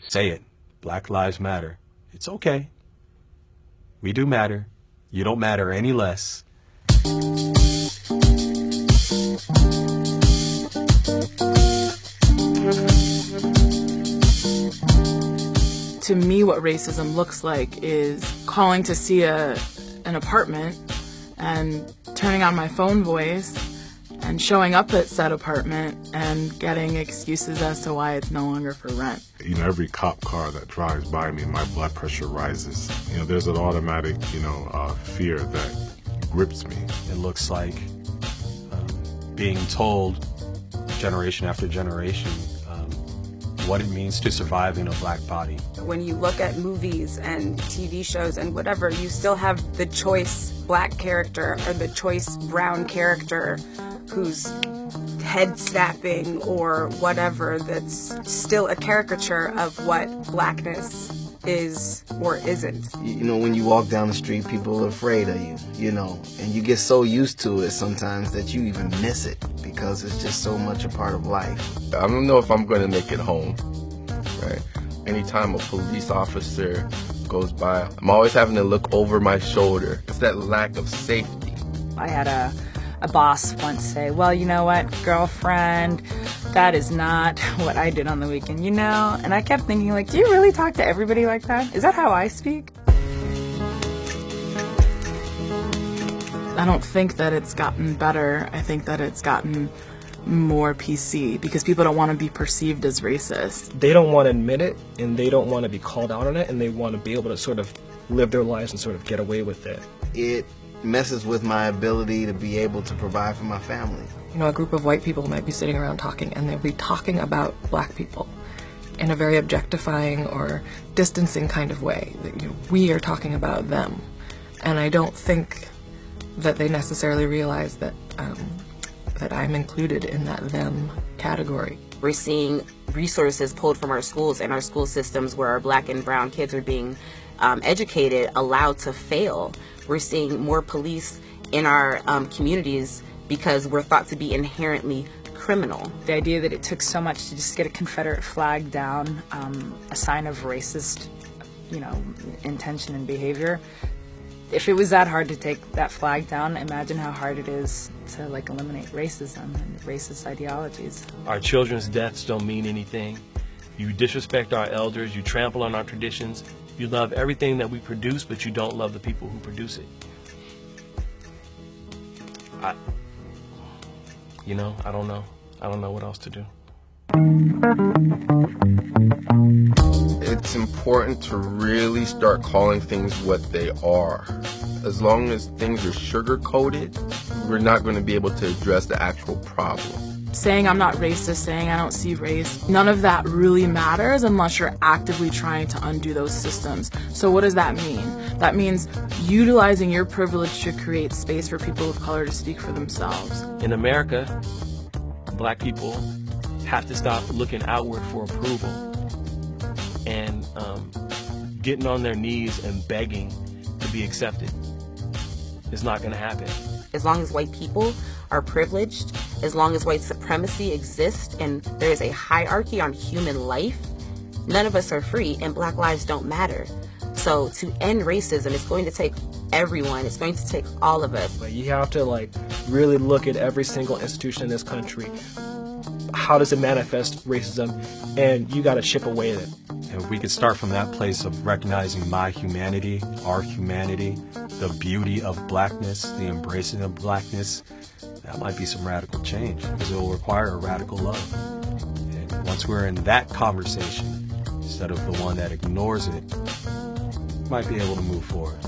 Say it. Black lives matter. It's okay. We do matter. You don't matter any less. To me, what racism looks like is calling to see an apartment and turning on my phone voice and showing up at said apartment and getting excuses as to why it's no longer for rent. You know, every cop car that drives by me, my blood pressure rises. You know, there's an automatic, fear that grips me. It looks like being told generation after generation what it means to survive in a black body. When you look at movies and TV shows and whatever, you still have the choice black character or the choice brown character who's head snapping or whatever, that's still a caricature of what blackness is or isn't. You know, when you walk down the street, people are afraid of you, and you get so used to it sometimes that you even miss it because it's just so much a part of life. I don't know if I'm going to make it home, right? Anytime a police officer goes by, I'm always having to look over my shoulder. It's that lack of safety. I had a boss once say, well, you know what, girlfriend, that is not what I did on the weekend, And I kept thinking, like, do you really talk to everybody like that? Is that how I speak? I don't think that it's gotten better. I think that it's gotten more PC because people don't want to be perceived as racist. They don't want to admit it, and they don't want to be called out on it, and they want to be able to sort of live their lives and sort of get away with it. It messes with my ability to be able to provide for my family. A group of white people might be sitting around talking, and they'll be talking about black people in a very objectifying or distancing kind of way. That, we are talking about them. And I don't think that they necessarily realize that that I'm included in that them category. We're seeing resources pulled from our schools and our school systems where our black and brown kids are being educated, allowed to fail. We're seeing more police in our communities because we're thought to be inherently criminal. The idea that it took so much to just get a Confederate flag down, a sign of racist, intention and behavior. If it was that hard to take that flag down, imagine how hard it is to eliminate racism and racist ideologies. Our children's deaths don't mean anything. You disrespect our elders, you trample on our traditions, you love everything that we produce, but you don't love the people who produce it. I don't know. I don't know what else to do. It's important to really start calling things what they are. As long as things are sugar-coated, we're not going to be able to address the actual problem. Saying I'm not racist, saying I don't see race, none of that really matters unless you're actively trying to undo those systems. So what does that mean? That means utilizing your privilege to create space for people of color to speak for themselves. In America, black people have to stop looking outward for approval and getting on their knees and begging to be accepted. It's not going to happen. As long as white people are privileged, as long as white supremacy exists and there is a hierarchy on human life, none of us are free and black lives don't matter. So to end racism, it's going to take everyone. It's going to take all of us. You have to really look at every single institution in this country. How does it manifest racism? And you got to chip away at it. And we could start from that place of recognizing my humanity, our humanity, the beauty of blackness, the embracing of blackness. That might be some radical change because it will require a radical love. And once we're in that conversation, instead of the one that ignores it, we might be able to move forward.